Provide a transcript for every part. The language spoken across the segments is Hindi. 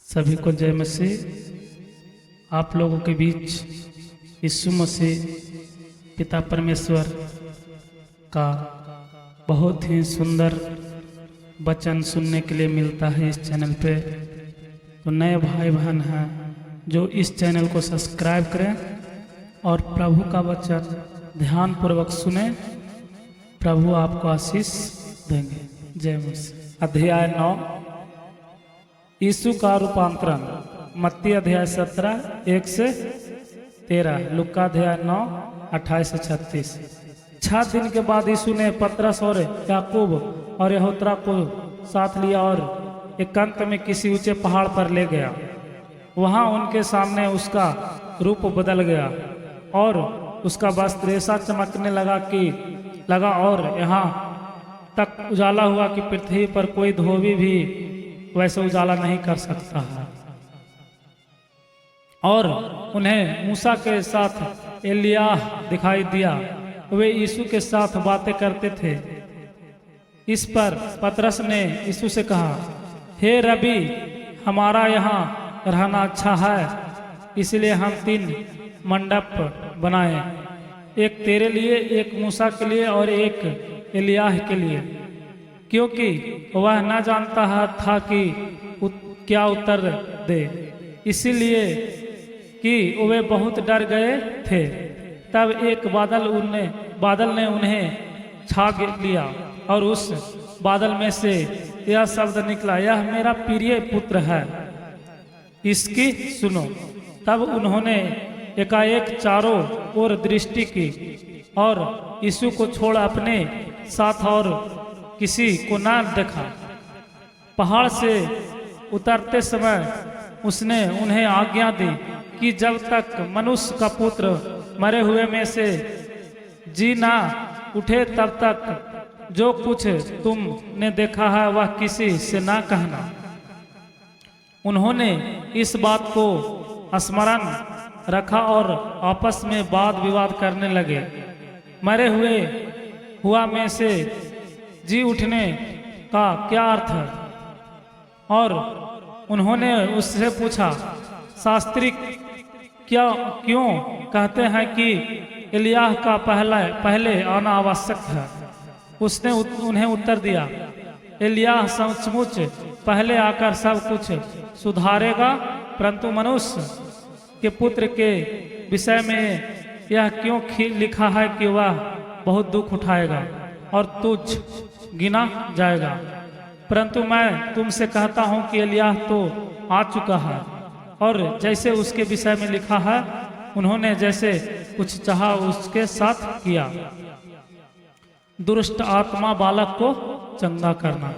सभी को जय मसीह। आप लोगों के बीच यीशु मसीह पिता परमेश्वर का बहुत ही सुंदर वचन सुनने के लिए मिलता है इस चैनल पे। तो नए भाई बहन हैं जो इस चैनल को सब्सक्राइब करें और प्रभु का वचन ध्यानपूर्वक सुने। प्रभु आपको आशीष देंगे। जय मसीह। अध्याय 9 यीशु का रूपांतरण। मत्ती अध्याय 17 1 से 13, लुक्का अध्याय 9 28 से 36। 6 दिन के बाद यीशु ने पतरस और याकूब और यहूदा को साथ लिया और एकांत में किसी ऊंचे पहाड़ पर ले गया। वहां उनके सामने उसका रूप बदल गया और उसका वस्त्र ऐसा चमकने लगा और यहाँ तक उजाला हुआ कि पृथ्वी पर कोई धोबी भी वैसे उजाला नहीं कर सकता है। और उन्हें मूसा के साथ एलियाह दिखाई दिया। वे यीशु के साथ बातें करते थे। इस पर पतरस ने यीशु से कहा, हे रबी, हमारा यहाँ रहना अच्छा है, इसलिए हम 3 मंडप बनाए, एक तेरे लिए, एक मूसा के लिए और एक एलियाह के लिए, क्योंकि वह न जानता था कि क्या उत्तर दे, इसीलिए कि वे बहुत डर गए थे। तब एक बादल ने उन्हें छा लिया और उस बादल में से यह शब्द निकला, यह मेरा प्रिय पुत्र है, इसकी सुनो। तब उन्होंने एकाएक चारों ओर दृष्टि की और यीशु को छोड़ अपने साथ और किसी को न देखा। पहाड़ से उतरते समय उसने उन्हें आज्ञा दी कि जब तक मनुष्य का पुत्र मरे हुए में से जी ना उठे तब तक जो कुछ तुमने देखा है वह किसी से ना कहना। उन्होंने इस बात को स्मरण रखा और आपस में वाद विवाद करने लगे। मरे हुआ में से जी उठने का क्या अर्थ है? और उन्होंने उससे पूछा, शास्त्री क्यों कहते हैं कि एलियाह का पहले आना आवश्यक है? उसने उन्हें उत्तर दिया, एलियाह सचमुच पहले आकर सब कुछ सुधारेगा, परंतु मनुष्य के पुत्र के विषय में यह क्यों लिखा है कि वह बहुत दुख उठाएगा और तुझ गिना जाएगा। परंतु मैं तुमसे कहता हूं कि एलियाह तो आ चुका है और जैसे उसके विषय में लिखा है उन्होंने जैसे कुछ चाहा उसके साथ किया। दुष्ट आत्मा बालक को चंगा करना।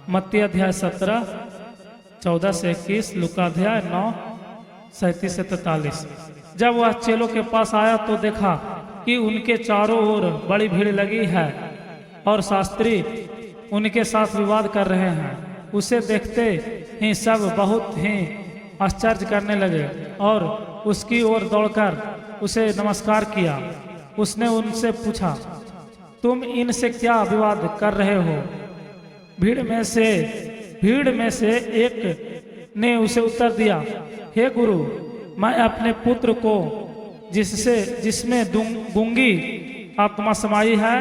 मत्ती अध्याय 17 14 से 21, लुका अध्याय 9 37 से 43। जब वह चेलों के पास आया तो देखा कि उनके चारों ओर बड़ी भीड़ लगी है और शास्त्री उनके साथ विवाद कर रहे हैं। उसे देखते ही सब बहुत ही आश्चर्य करने लगे और उसकी ओर दौड़कर उसे नमस्कार किया। उसने उनसे पूछा, तुम इनसे क्या विवाद कर रहे हो? भीड़ में से एक ने उसे उत्तर दिया, हे गुरु, मैं अपने पुत्र को जिसमें गूंगी आत्मा समाई है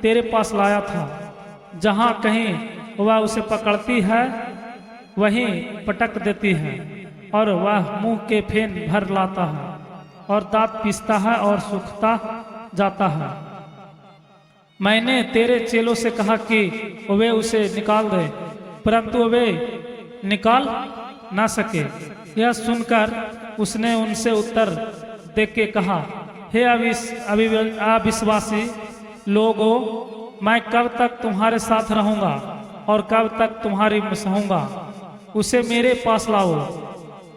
तेरे पास लाया था। जहाँ कहीं वह उसे पकड़ती है वहीं पटक देती है और वह मुंह के फेन भर लाता है और दांत पीसता है और सूखता जाता है। मैंने तेरे चेलों से कहा कि वे उसे निकाल दे, परंतु वे निकाल ना सके। यह सुनकर उसने उनसे उत्तर देके कहा, हे अविश्वासी लोगों, मैं कब तक तुम्हारे साथ रहूंगा और कब तक तुम्हारी सहूंगा? उसे मेरे पास लाओ।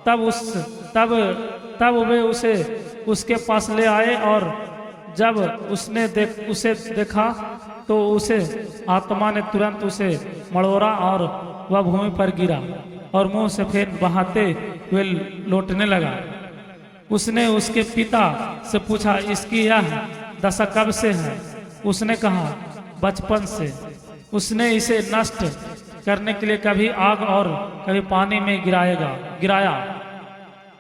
तब वे उसे उसके पास ले आए और जब उसने उसे देखा तो उसे आत्मा ने तुरंत उसे मड़ोरा और वह भूमि पर गिरा और मुंह से फेन बहाते हुए लौटने लगा। उसने उसके पिता से पूछा, इसकी यह दशा कब से है? उसने कहा, बचपन से। उसने इसे नष्ट करने के लिए कभी आग और कभी पानी में गिराया।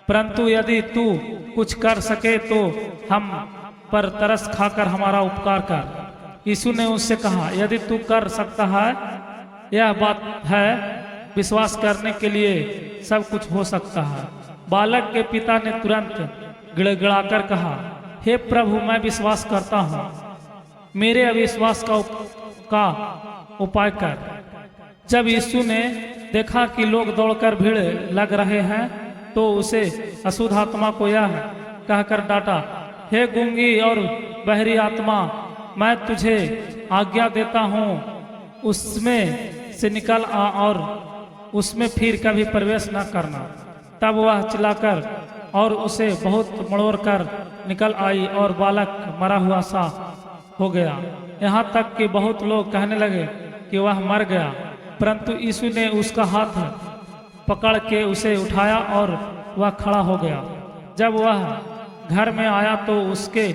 परंतु यदि तू कुछ कर सके तो हम पर तरस खाकर हमारा उपकार कर। यीशु ने उससे कहा, यदि तू कर सकता है, यह बात है, विश्वास करने के लिए सब कुछ हो सकता है। बालक के पिता ने तुरंत गिड़गिड़ाकर कहा, हे प्रभु, मैं विश्वास करता हूँ, मेरे अविश्वास का उपाय कर। जब यीशु ने देखा कि लोग दौड़कर भीड़ लग रहे हैं तो उसे अशुद्ध आत्मा को यह कहकर डांटा, हे गूंगी और बहरी आत्मा, मैं तुझे आज्ञा देता हूँ, उसमें से निकल आ और उसमें फिर कभी प्रवेश न करना। तब वह चिल्लाकर और उसे बहुत मड़ोड़ कर निकल आई और बालक मरा हुआ सा हो गया। यहाँ तक कि बहुत लोग कहने लगे कि वह मर गया। परंतु यीशु ने उसका हाथ पकड़ के उसे उठाया और वह खड़ा हो गया। जब वह घर में आया तो उसके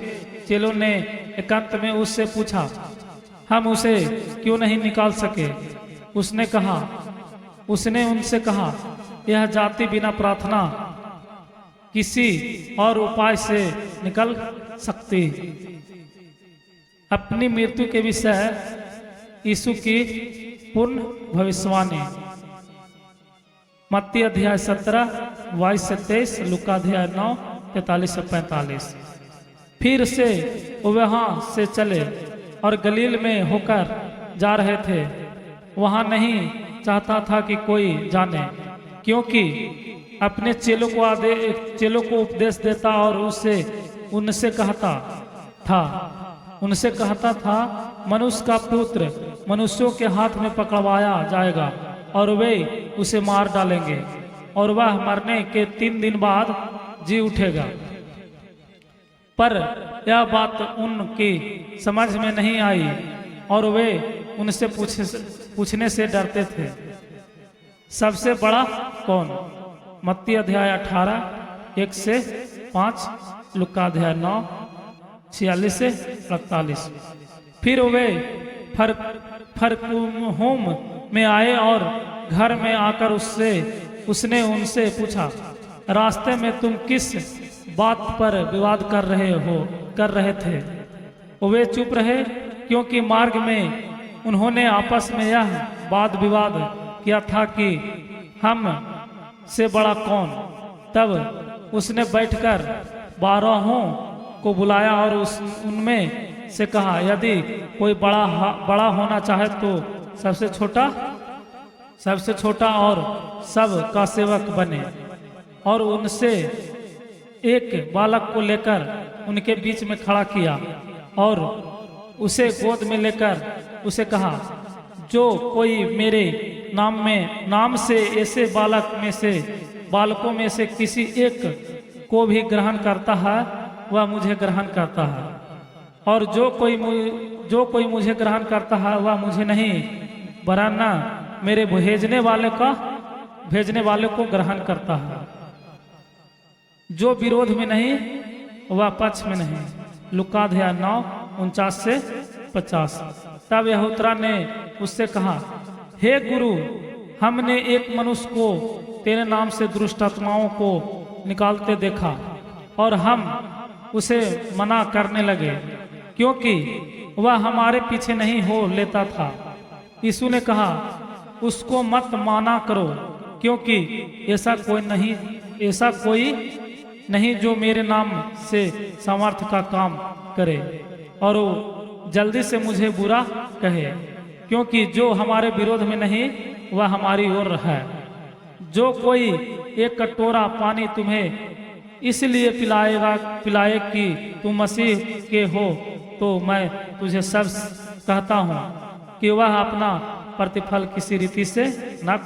चेलों ने एकांत में उससे पूछा, हम उसे क्यों नहीं निकाल सके? उसने उनसे कहा, यह जाति बिना प्रार्थना किसी और उपाय से निकल सकती। अपनी मृत्यु के विषय यीशु की पूर्ण भविष्यवाणी। मत्ती अध्याय 17 22 से 23, लूका अध्याय 9 43 से 45। फिर से वो वहां से चले और गलील में होकर जा रहे थे। वहां नहीं चाहता था कि कोई जाने, क्योंकि अपने चेलों को उपदेश देता और उनसे कहता था, मनुष्य का पुत्र मनुष्यों के हाथ में पकड़वाया जाएगा और वे उसे मार डालेंगे और वह मरने के 3 दिन बाद जी उठेगा। पर यह बात उनकी समझ में नहीं आई और वे उनसे पूछने से डरते थे, सबसे बड़ा कौन? मत्ती अध्याय 18 1 से 5, लूका अध्याय 9 46 से 48। फिर वे फरकुहुम में आए और घर में आकर उसने उनसे पूछा, रास्ते में तुम किस बात पर विवाद कर रहे थे? वे चुप रहे, क्योंकि मार्ग में उन्होंने आपस में यह वाद विवाद किया था कि हम से बड़ा कौन। तब उसने बैठकर 12 को बुलाया और उनमें से कहा, यदि कोई बड़ा होना चाहे तो सबसे छोटा और सब का सेवक बने। और उनसे एक बालक को लेकर उनके बीच में खड़ा किया और उसे गोद में लेकर उसे कहा, जो कोई मेरे नाम से ऐसे बालकों में से किसी एक को भी ग्रहण करता है, वह मुझे ग्रहण करता है, और जो कोई मुझे ग्रहण करता है वह मुझे नहीं वरना मेरे भेजने वाले को ग्रहण करता है। जो विरोध में नहीं वह पक्ष में नहीं। लूका अध्याय 9 49 से 50। तब यहूदा ने उससे कहा, हे गुरु, हमने एक मनुष्य को तेरे नाम से दुष्ट आत्माओं को निकालते देखा और हम उसे मना करने लगे, क्योंकि वह हमारे पीछे नहीं हो लेता था। यीशु ने कहा, उसको मत माना करो, क्योंकि ऐसा कोई नहीं जो मेरे नाम से सामर्थ्य का काम करे और वो जल्दी से मुझे बुरा कहे, क्योंकि जो हमारे विरोध में नहीं वह हमारी ओर है। जो कोई एक कटोरा पानी तुम्हें इसलिए पिलाए कि तुम मसीह के हो, तो मैं तुझे सब कहता हूँ कि वह अपना प्रतिफल किसी रीति से न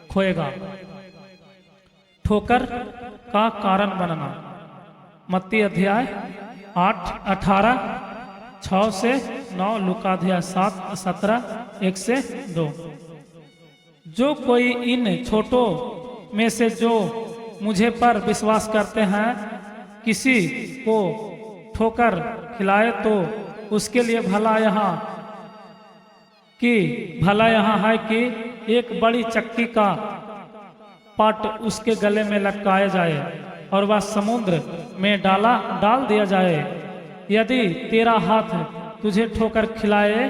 खोएगा। ठोकर का कारण बनना। मत्ती अध्याय 18 6 से 9, लूका अध्याय 17 1 से 2। जो कोई इन छोटों में से जो मुझे पर विश्वास करते हैं किसी को ठोकर खिलाए तो उसके लिए भला कि भला यहाँ है कि एक बड़ी चक्की का पाट उसके गले में लटकाया जाए और वह समुद्र में डाल दिया जाए। यदि तेरा हाथ तुझे ठोकर खिलाए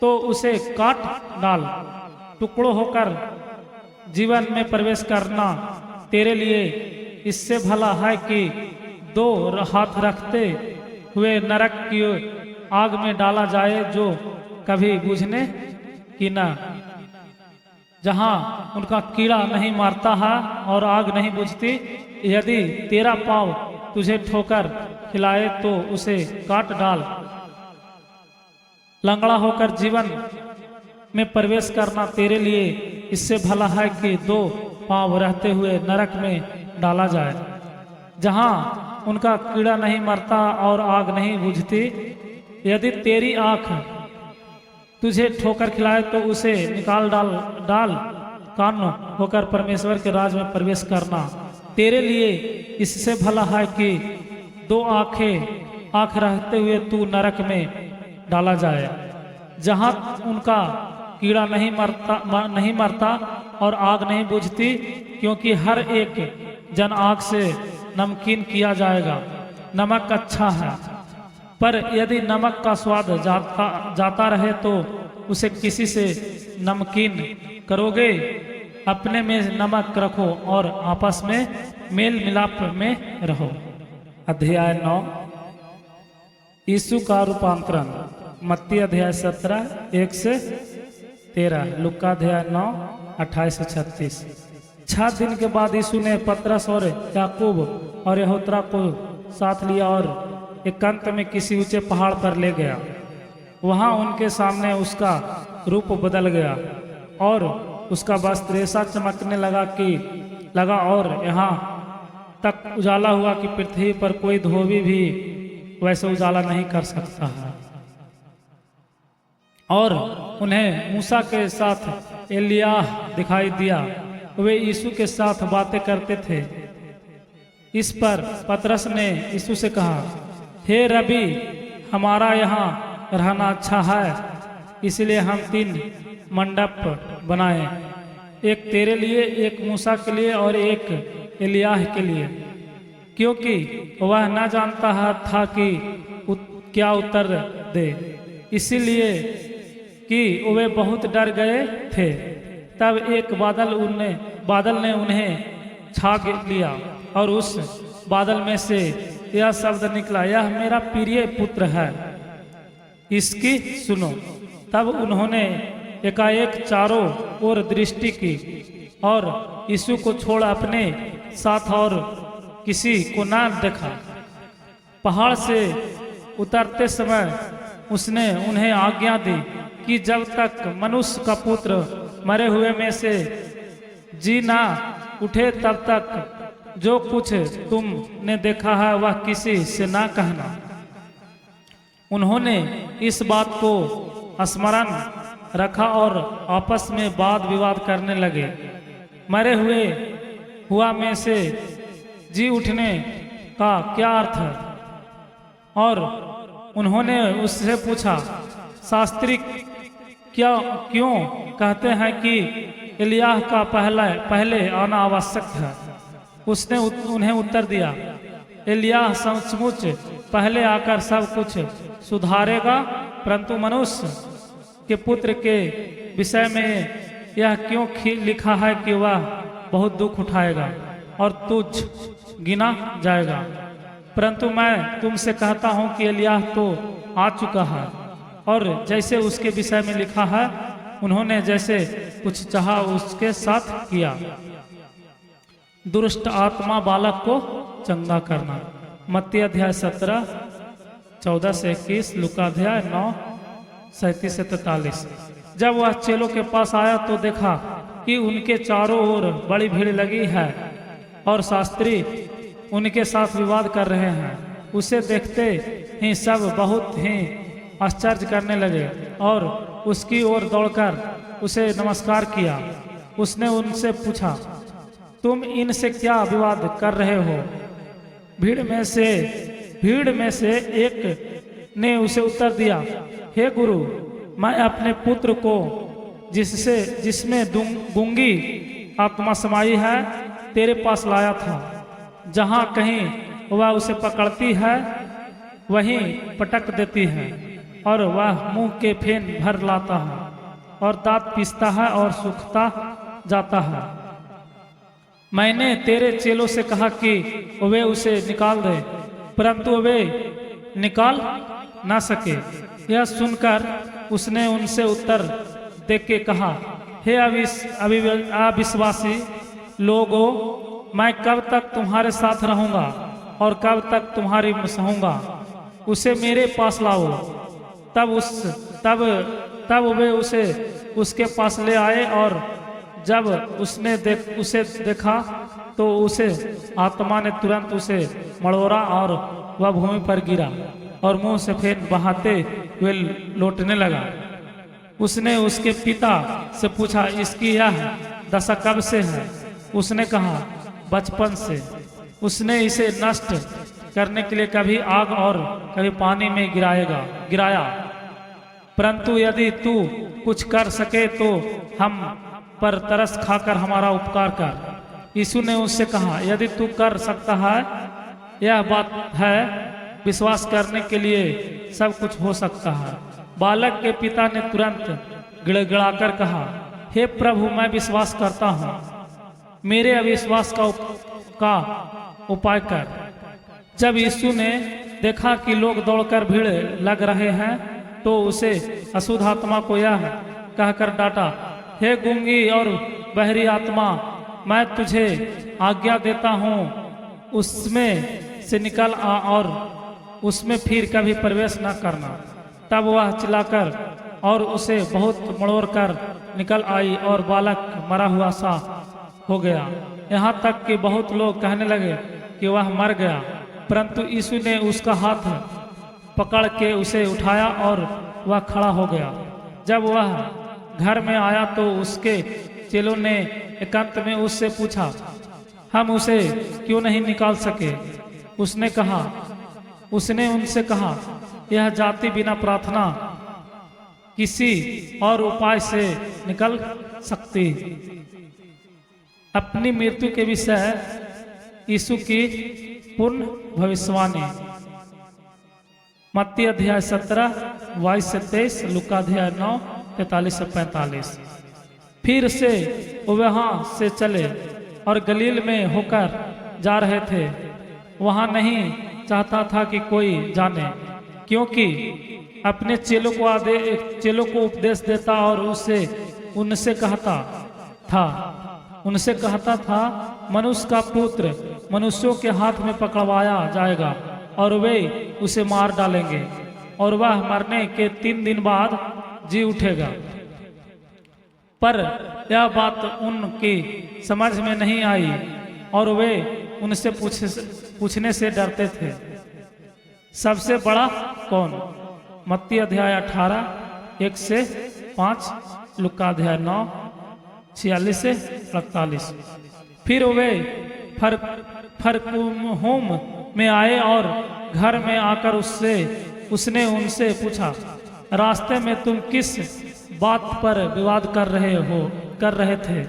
तो उसे काट डाल, टुकड़ों होकर जीवन में प्रवेश करना तेरे लिए इससे भला है कि दो हाथ रखते हुए नरक की आग में डाला जाए जो कभी बुझने की न, जहां उनका कीड़ा नहीं मारता है और आग नहीं बुझती। यदि तेरा पाँव तुझे ठोकर खिलाए तो उसे काट डाल, लंगड़ा होकर जीवन में प्रवेश करना तेरे लिए इससे भला है कि दो पाँव रहते हुए नरक में डाला जाए, जहां उनका कीड़ा नहीं मरता और आग नहीं बुझती। यदि तेरी आंख तुझे ठोकर खिलाए तो उसे निकाल डाल कान होकर परमेश्वर के राज में प्रवेश करना तेरे लिए इससे भला है कि दो आंख रहते हुए तू नरक में डाला जाए, जहां उनका कीड़ा नहीं मरता और आग नहीं बुझती, क्योंकि हर एक जन आग से नमकीन किया जाएगा। नमक अच्छा है, पर यदि नमक का स्वाद जाता रहे तो उसे किसी से नमकीन करोगे। अपने में नमक रखो और आपस में मेल मिलाप में रहो। अध्याय 9 यीशु का रूपांतरण। मत्ती अध्याय 17 1 से 13, लुका अध्याय 9 28 से 36। 6 दिन के बाद यीशु ने पतरस और याकूब और यहूदा को साथ लिया और एकांत में किसी ऊंचे पहाड़ पर ले गया। वहां उनके सामने उसका रूप बदल गया और उसका वस्त्र ऐसा चमकने लगा और यहाँ तक उजाला हुआ कि पृथ्वी पर कोई धोबी भी वैसे उजाला नहीं कर सकता है। और उन्हें मूसा के साथ एलियाह दिखाई दिया, वे यीशु के साथ बातें करते थे। इस पर पतरस ने यीशु से कहा, हे रबी, हमारा यहाँ रहना अच्छा है, इसलिए हम 3 मंडप बनाए, एक तेरे लिए, एक मूसा के लिए और एक एलियाह के लिए, क्योंकि वह न जानता था कि क्या उत्तर दे, इसीलिए कि वे बहुत डर गए थे। तब एक बादल ने उन्हें छा लिया और उस बादल में से यह शब्द निकला, यह मेरा प्रिय पुत्र है, इसकी सुनो। तब उन्होंने एकाएक चारों ओर दृष्टि की और यीशु को छोड़ अपने साथ और किसी को न देखा। पहाड़ से उतरते समय उसने उन्हें आज्ञा दी कि जब तक मनुष्य का पुत्र मरे हुए में से जी ना उठे तब तक जो कुछ तुमने देखा है वह किसी से ना कहना। उन्होंने इस बात को स्मरण रखा और आपस में वाद विवाद करने लगे। मरे हुआ में से जी उठने का क्या अर्थ है? और उन्होंने उससे पूछा, शास्त्री क्यों कहते हैं कि एलियाह का पहले आना आवश्यक है? उसने उन्हें उत्तर दिया, एलियाह सचमुच पहले आकर सब कुछ सुधारेगा, परंतु मनुष्य के पुत्र के विषय में यह क्यों लिखा है कि वह बहुत दुख उठाएगा और तुझ गिना जाएगा। परंतु मैं तुमसे कहता हूं कि एलियाह तो आ चुका है और जैसे उसके विषय में लिखा है उन्होंने जैसे कुछ चाहा उसके साथ किया। दुष्ट आत्मा बालक को चंगा करना। मत्ती अध्याय 17 14 से 21, लुका अध्याय 9 37 से 43। जब वह चेलों के पास आया तो देखा कि उनके चारों ओर बड़ी भीड़ लगी है और शास्त्री उनके साथ विवाद कर रहे हैं। उसे देखते ही सब बहुत ही आश्चर्य करने लगे और उसकी ओर दौड़कर उसे नमस्कार किया। उसने उनसे पूछा, तुम इनसे क्या विवाद कर रहे हो? भीड़ में से एक ने उसे उत्तर दिया, हे गुरु, मैं अपने पुत्र को जिसमें गूंगी आत्मा समाई है तेरे पास लाया था। जहाँ कहीं वह उसे पकड़ती है वहीं पटक देती है और वह मुंह के फेन भर लाता है और दांत पीसता है और सूखता जाता है। मैंने तेरे चेलों से कहा कि वे उसे निकाल दे, परंतु वे निकाल ना सके। यह सुनकर उसने उनसे उत्तर देके कहा, हे अविश्वासी लोगों, मैं कब तक तुम्हारे साथ रहूंगा और कब तक तुम्हारी सहूंगा। उसे मेरे पास लाओ। तब वे उसे उसके पास ले आए और जब उसने उसे देखा तो उसे आत्मा ने तुरंत उसे मड़ोरा और वह भूमि पर गिरा और मुंह से फेन बहाते हुए लौटने लगा। उसने उसके पिता से पूछा, इसकी यह दशा कब से है? उसने कहा, बचपन से। उसने इसे नष्ट करने के लिए कभी आग और कभी पानी में गिराया। परंतु यदि तू कुछ कर सके तो हम पर तरस खाकर हमारा उपकार कर। यीशु ने उससे कहा, यदि तू कर सकता है, यह बात है, विश्वास करने के लिए सब कुछ हो सकता है। बालक के पिता ने तुरंत गिड़गिड़ाकर कहा, हे प्रभु, मैं विश्वास करता हूँ, मेरे अविश्वास का उपाय कर। जब यीशु ने देखा कि लोग दौड़कर भीड़ लग रहे हैं तो उसे अशुद्ध आत्मा को यह कहकर डांटा, हे गूंगी और बहरी आत्मा, मैं तुझे आज्ञा देता हूँ, उसमें से निकल आ और उसमें फिर कभी प्रवेश न करना। तब वह चिल्लाकर और उसे बहुत मड़ोड़ कर निकल आई और बालक मरा हुआ सा हो गया। यहाँ तक कि बहुत लोग कहने लगे कि वह मर गया। परंतु यीशु ने उसका हाथ पकड़ के उसे उठाया और वह खड़ा हो गया। जब वह घर में आया तो उसके चेलों ने एकांत में उससे पूछा, हम उसे क्यों नहीं निकाल सके? उसने उनसे कहा, यह जाति बिना प्रार्थना किसी और उपाय से निकल सकती। अपनी मृत्यु के विषय यीशु की पूर्ण भविष्यवाणी। मत्ती अध्याय 17 22 से 23, लूका अध्याय 9 43 से 45। फिर से वहां से चले और गलील में होकर जा रहे थे। वहां नहीं चाहता था कि कोई जाने, क्योंकि अपने चेलों को उपदेश देता और उनसे कहता था, मनुष्य का पुत्र मनुष्यों के हाथ में पकड़वाया जाएगा और वे उसे मार डालेंगे और वह मरने के 3 दिन बाद जी उठेगा। पर यह बात उनकी समझ में नहीं आई और वे उनसे पूछने से डरते थे, सबसे बड़ा कौन? मत्ती अध्याय 18 1 से 5, लूका अध्याय 9 46 से 48। फिर वे फरकुहुम में आए और घर में आकर उसने उनसे पूछा, रास्ते में तुम किस बात पर विवाद कर रहे थे?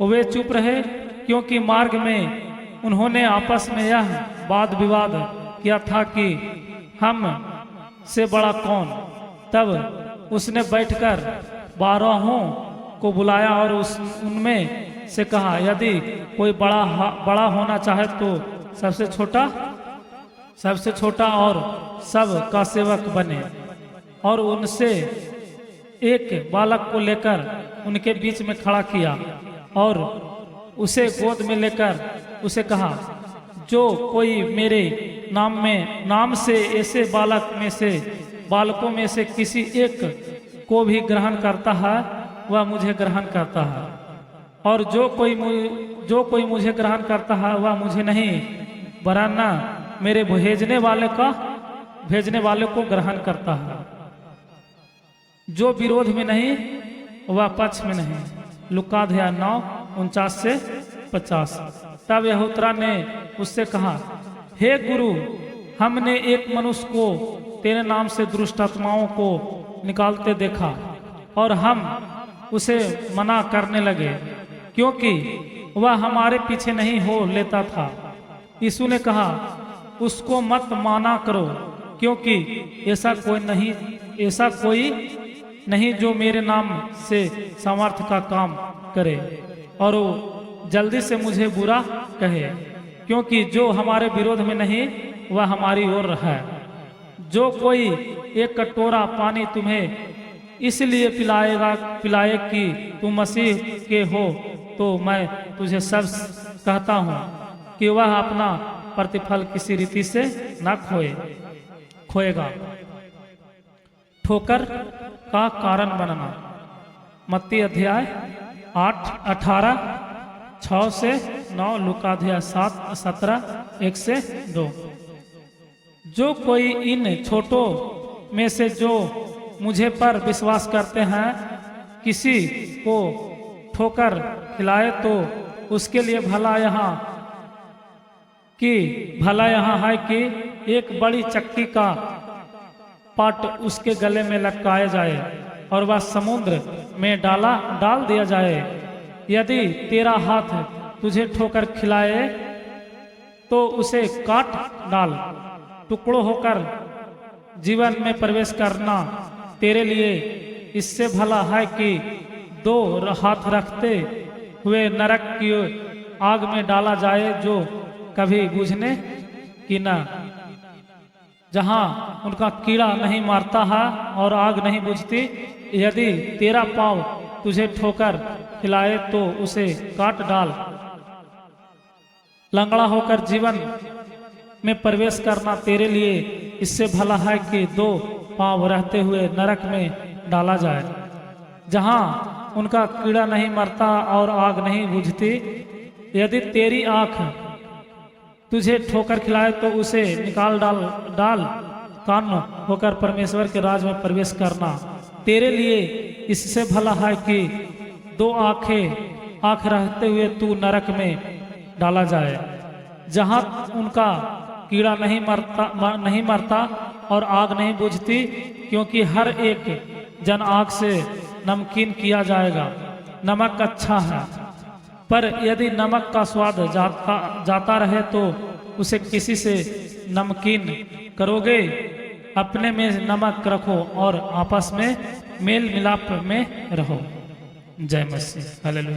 वे चुप रहे, क्योंकि मार्ग में उन्होंने आपस में यह वाद विवाद किया था कि हम से बड़ा कौन। तब उसने बैठकर 12 को बुलाया और उनमें से कहा, यदि कोई बड़ा होना चाहे तो सबसे छोटा और सब का सेवक बने। और उनसे एक बालक को लेकर उनके बीच में खड़ा किया और उसे गोद में लेकर उसे कहा, जो कोई मेरे नाम से ऐसे बालकों में से किसी एक को भी ग्रहण करता है वह मुझे ग्रहण करता है, और जो कोई मुझे ग्रहण करता है वह मुझे नहीं वरन मेरे भेजने वाले को ग्रहण करता है। जो विरोध में नहीं वह पक्ष में नहीं। लूका अध्याय 9 49 से 50। तब यहूदा ने उससे कहा, हे गुरु, हमने एक मनुष्य को तेरे नाम से दुष्ट आत्माओं को निकालते देखा और हम उसे मना करने लगे, क्योंकि वह हमारे पीछे नहीं हो लेता था। यीशु ने कहा, उसको मत माना करो, क्योंकि ऐसा कोई नहीं जो मेरे नाम से सामर्थ्य का काम करे और वो जल्दी से मुझे बुरा कहे, क्योंकि जो हमारे विरोध में नहीं वह हमारी ओर है। जो कोई एक कटोरा पानी तुम्हें इसलिए पिलाए कि तुम मसीह के हो, तो मैं तुझे सब कहता हूँ कि वह अपना प्रतिफल किसी रीति से न खोएगा। ठोकर का कारण बनना। मत्ती अध्याय 8:18, 6 से 9, लूका अध्याय 7:17, 1 से 2। जो कोई इन छोटों में से जो मुझे पर विश्वास करते हैं किसी को ठोकर खिलाए, तो उसके लिए भला यहाँ है कि एक बड़ी चक्की का पाट उसके गले में लटकाया जाए और वह समुद्र में डाल दिया जाए। यदि तेरा हाथ तुझे ठोकर खिलाए तो उसे काट डाल। टुकड़ों होकर जीवन में प्रवेश करना तेरे लिए इससे भला है कि 2 हाथ रखते हुए नरक की आग में डाला जाए, जो कभी बुझने की न, जहां उनका कीड़ा नहीं मारता है और आग नहीं बुझती। यदि तेरा पाँव तुझे ठोकर खिलाए तो उसे काट डाल। लंगड़ा होकर जीवन में प्रवेश करना तेरे लिए इससे भला है कि 2 पाँव रहते हुए नरक में डाला जाए, जहां उनका कीड़ा नहीं मरता और आग नहीं बुझती। यदि तेरी आँख तुझे ठोकर खिलाए तो उसे निकाल डाल। कान होकर परमेश्वर के राज में प्रवेश करना तेरे लिए इससे भला है कि 2 आँख रहते हुए तू नरक में डाला जाए, जहां उनका कीड़ा नहीं मरता और आग नहीं बुझती, क्योंकि हर एक जन आग से नमकीन किया जाएगा। नमक अच्छा है, पर यदि नमक का स्वाद जाता रहे तो उसे किसी से नमकीन करोगे। अपने में नमक रखो और आपस में मेल मिलाप में रहो। जय मसीह। हालेलुया।